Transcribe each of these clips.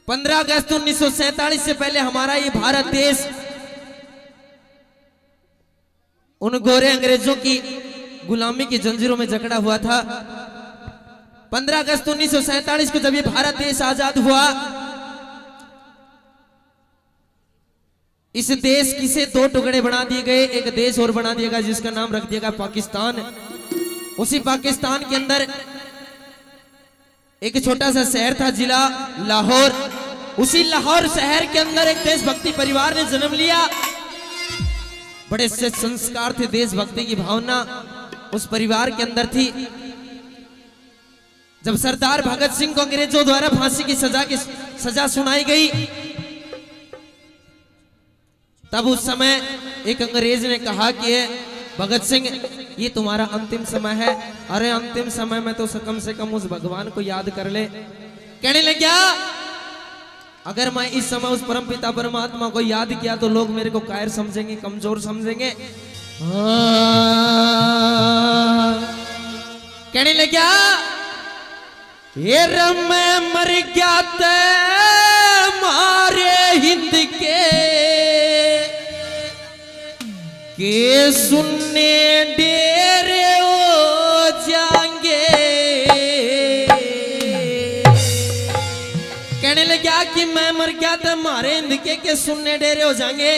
15 अगस्त 1947 से पहले हमारा ये भारत देश उन गोरे अंग्रेजों की गुलामी की जंजीरों में जकड़ा हुआ था। 15 अगस्त 1947 को जब ये भारत देश आजाद हुआ, इस देश की से 2 टुकड़े बना दिए गए, एक देश और बना दिया गया जिसका नाम रख दिया गया पाकिस्तान। उसी पाकिस्तान के अंदर एक छोटा सा शहर था, जिला लाहौर। उसी लाहौर शहर के अंदर एक देशभक्ति परिवार ने जन्म लिया। बड़े से संस्कार थे, देशभक्ति की भावना उस परिवार के अंदर थी। जब सरदार भगत सिंह को अंग्रेजों द्वारा फांसी की सजा सुनाई गई, तब उस समय एक अंग्रेज ने कहा कि भगत सिंह, ये तुम्हारा अंतिम समय है। अरे अंतिम समय में तो कम से कम उस भगवान को याद कर ले। कहने लग गया, अगर मैं इस समय उस परमपिता परमात्मा को याद किया तो लोग मेरे को कायर समझेंगे, कमजोर समझेंगे। कहने लग गया, ये मैं मर गया ते मारे हिंद के सुनने डेरे हो जाएंगे। कहने लगा कि मैं मर गया तो हमारे हिंद के सुनने डेरे हो जाएंगे।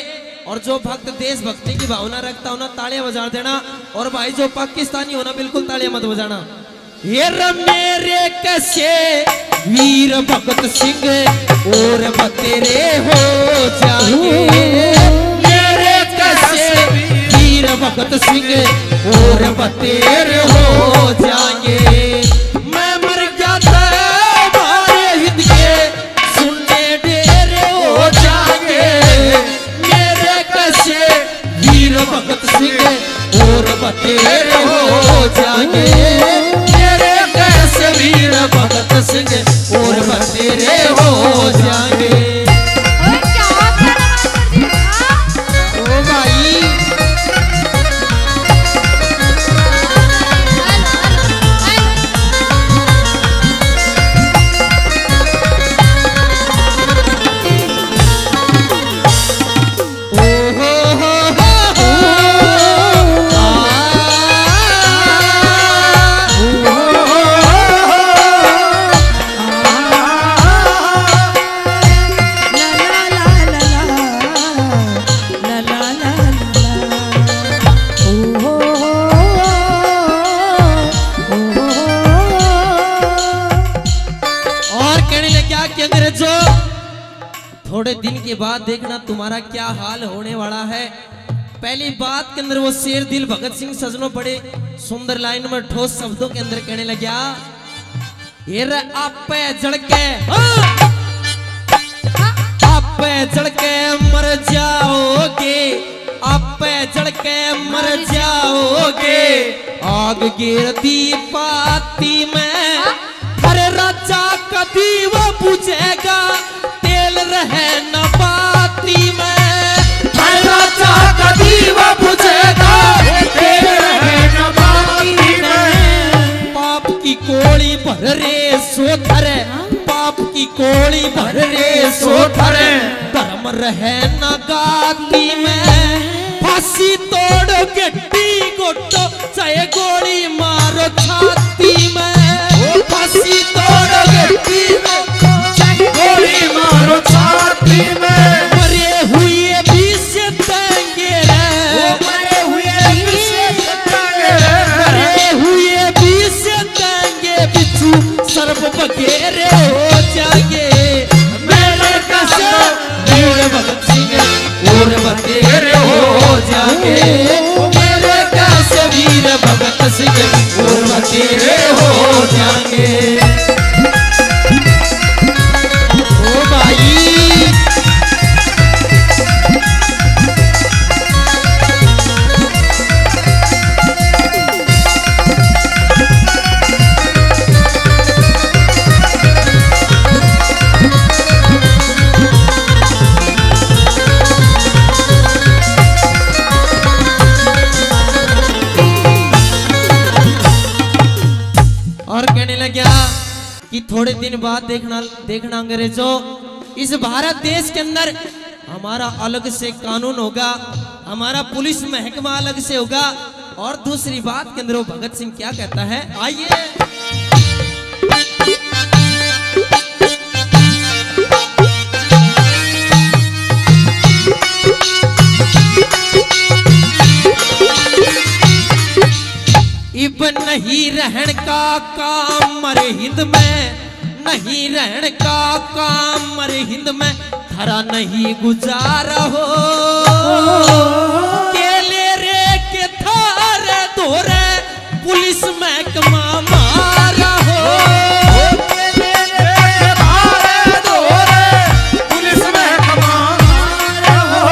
और जो भक्त देशभक्ति की भावना रखता हो ना, तालियां बजा देना। और भाई जो पाकिस्तानी हो ना, बिल्कुल तालियां मत बजाना। ये मेरे कैसे वीर भगत सिंह और बतेरे हो जाएंगे। मेरे कैसे वीर भगत सिंह और बतेरे हो जाएंगे। मैं मर गया था हमारे हिंद के सुनने डेरे हो जाएंगे। मेरे कैसे वीर भगत सिंह और बतेरे हो जाएंगे। मेरे कैसे वीर भगत सिंह और बतेरे हो जाएंगे। थोड़े दिन के बाद देखना तुम्हारा क्या हाल होने वाला है। पहली बात के अंदर वो शेर दिल भगत सिंह सजनों बड़े सुंदर लाइन में ठोस शब्दों के अंदर कहने लगा, ये आप जड़के मर जाओगे, आप जड़के मर जाओगे। आग गिरती पाती में अरे राजा कभी वो बुझेगा, तेल रहे न बाती में। राजा कभी वो बुझेगा, तेल रहे न बाती में। पाप की कोड़ी भर रे सोधर, पाप की कोड़ी भर रे सोधर। धर्म रहे न गाती में। फांसी तोड़ो गड्डी गोटो, चाहे गोली मारो छाती में। फांसी तोड़ो गड्डी गोली मारो छाती में। मरे हुए भी से देंगे रे, मरे हुए भी से देंगे, मरे हुए भी से देंगे। बिच्छू सर्व बघेरे हो जाएंगे। मेरे कैसे वीर भगत सिंह और बतेरे हो जाएंगे। मेरे कैसे वीर भगत सिंह और बतेरे हो जाएंगे। कि थोड़े दिन बाद देखना अंग्रेजों, इस भारत देश के अंदर हमारा अलग से कानून होगा, हमारा पुलिस महकमा अलग से होगा। और दूसरी बात के अंदर वो भगत सिंह क्या कहता है, आइए। इब नहीं रहन का काम मरे हिंद में, नहीं रहन का काम मरे हिंद में, धरा नहीं गुजारा हो। केले रे के थारे धोरे पुलिस महकमा मारा हो। केले रे के थारे धोरे पुलिस महकमा मारा हो।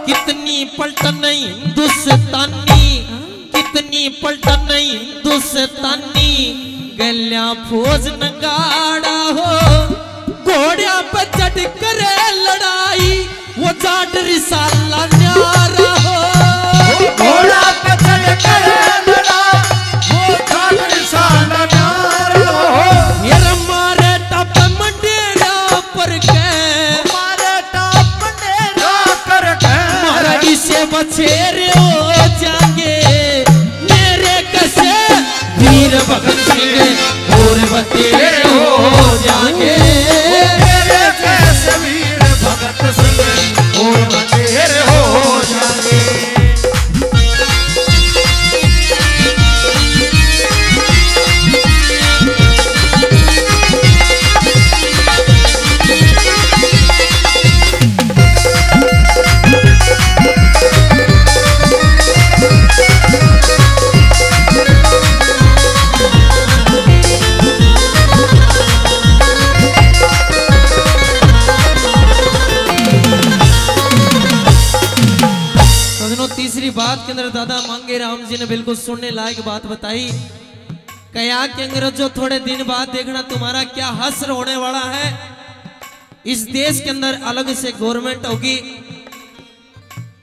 कितनी पलटन हिंदुस्तानी, कितनी पलटन हिंदुस्तानी, गल्या फौज नगाड़ा हो। घोड़िया पे चढ़ करे लड़ाई वो जाट रिसाला न्यारा हो। घोड़ा पे चढ़ करे लड़ाई वो जाट रिसाला न्यारा हो। ये मारे टप मंडेरा पर के, मारे टप मंडेरा कर के, मारा इसे बछेरे हो जाएंगे मेरे कसे वीर भगत सिंह और बतेरे हो जाएंगे। मेरे कैसे वीर भगत सिंह और बतेरे हो जाएंगे। तीसरी बात के अंदर दादा मांगे राम जी ने बिल्कुल सुनने लायक बात बताई। कया के अंग्रेजों थोड़े दिन बाद देखना तुम्हारा क्या हश्र होने वाला है। इस देश के अंदर अलग से गवर्नमेंट होगी।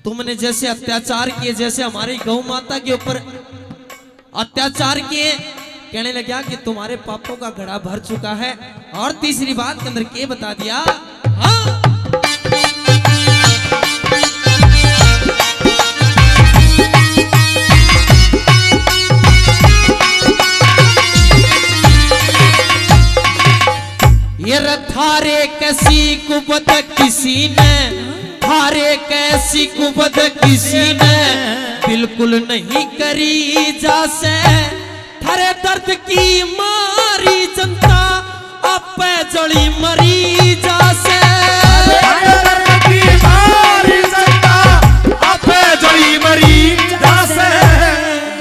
तुमने जैसे अत्याचार किए, जैसे हमारी गौ माता के ऊपर अत्याचार किए, कहने लगा कि तुम्हारे पापों का घड़ा भर चुका है। और तीसरी बात के अंदर क्या बता दिया, हाँ ये थारे कैसी कुबत किसी ने, थारे कैसी कुबत किसी ने बिल्कुल नहीं करी जासे। थारे दर्द की मारी जनता आपे जड़ी मरी जासे। थारे दर्द की मारी जनता आपे जड़ी मरी जासे।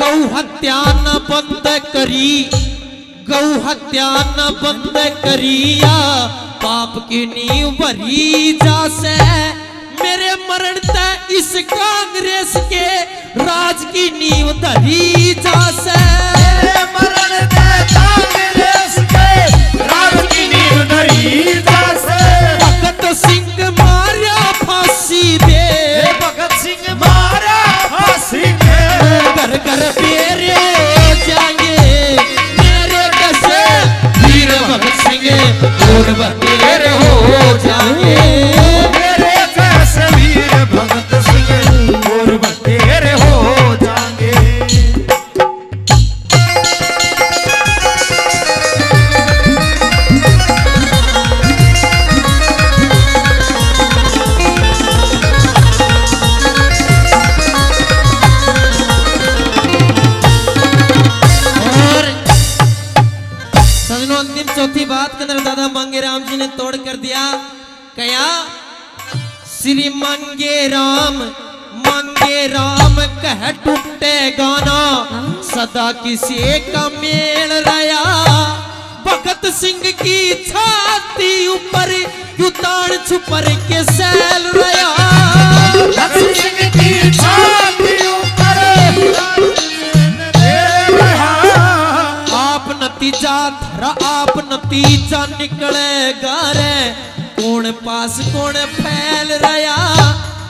गौ हत्या न बंद करी, गौ हत्या न बंद करिया, पाप की नींव भरी जासे। मेरे मरण तय इस कांग्रेस के राज की नींव धरी जासे। मेरे मरण तय कांग्रेस के राज की नींव धरी जासे। भगत सिंह मारा फांसी दे, भगत सिंह मारा फांसी दे। घर घर पेरे जाएंगे भगत सिंह और बतेरे हो जाएंगे। मेरे कैसे वीर भगत सिंह और बतेरे हो जाएंगे। चौथी बात के अंदर दादा मांगे राम जी ने तोड़ कर दिया। कया श्री मांगे राम कह टूटे गाना, सदा किसी का मेल रहा। भगत सिंह की छाती ऊपर युतान छुपर के सैल रहा। भगत सिंह की छाती ऊपर आप नतीजा धरा, आप नतीजा निकलेगा रे। कौन पास कौन फैल रहा।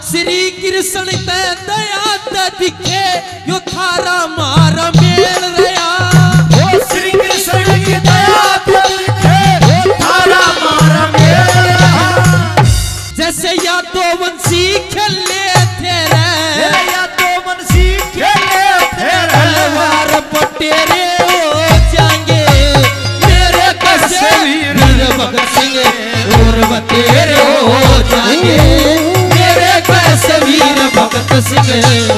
श्री कृष्ण ते दया ते दिखे, यो थारा मारा मेल रहा। श्री कृष्ण की दया ते दिखे, यो थारा मारा मेल रहा।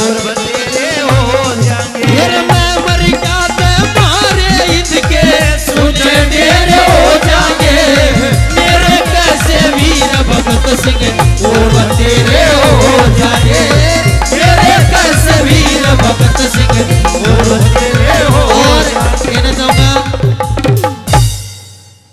और बतेरे हो जाएंगे। फिर मैं मर गया तो मारे इनके सुने डेरे हो जाएंगे। मेरे कैसे वीर भगत सिंह और बतेरे